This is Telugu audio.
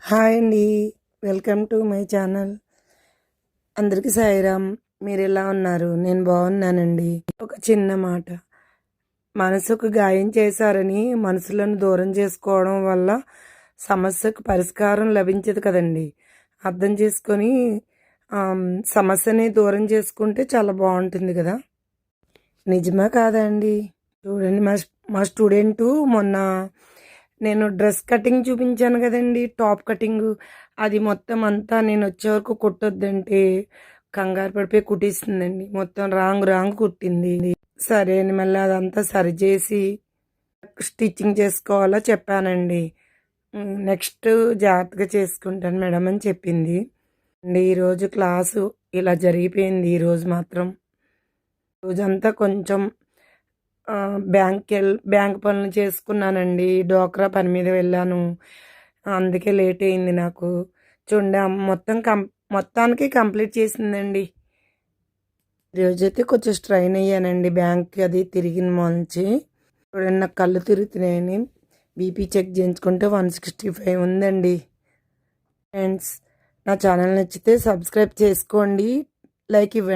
హాయ్ అండి. Welcome to my channel. అందరికీ సాయిరామ్. మీరు ఎలా ఉన్నారు? నేను బాగున్నానండి. ఒక చిన్న మాట, మనసుకు గాయం చేశారని మనసులను దూరం చేసుకోవడం వల్ల సమస్యకు పరిష్కారం లభించదు కదండి. అర్థం చేసుకొని సమస్యని దూరం చేసుకుంటే చాలా బాగుంటుంది కదా. నిజమా కాదా అండి? చూడండి, మా మా స్టూడెంటు మొన్న నేను డ్రెస్ కటింగ్ చూపించాను కదండి, టాప్ కటింగ్. అది మొత్తం అంతా నేను వచ్చే వరకు కుట్టొద్దంటే కంగారు పడిపోయి కుట్టిస్తుందండి. మొత్తం రాంగ్ రాంగ్ కుట్టింది. సరే అని మళ్ళీ అదంతా సరి చేసి స్టిచ్చింగ్ చేసుకోవాలో చెప్పానండి. నెక్స్ట్ జాగ్రత్తగా చేసుకుంటాను మేడం అని చెప్పింది అండి. ఈరోజు క్లాసు ఇలా జరిగిపోయింది. ఈరోజు మాత్రం రోజంతా కొంచెం బ్యాంక్ పనులు చేసుకున్నానండి. డోక్రా పని మీద వెళ్ళాను. అందుకే లేట్ అయింది నాకు. చూడండి, మొత్తానికి కంప్లీట్ చేసిందండి. ఈరోజైతే కొంచెం స్ట్రైన్ అయ్యానండి బ్యాంక్ అది తిరిగిన మంచి. చూడండి, నాకు కళ్ళు తిరుగుతున్నాయని బీపీ చెక్ చేయించుకుంటే 165 ఉందండి. ఫ్రెండ్స్, నా ఛానల్ నచ్చితే సబ్స్క్రైబ్ చేసుకోండి, లైక్ ఇవ్వండి.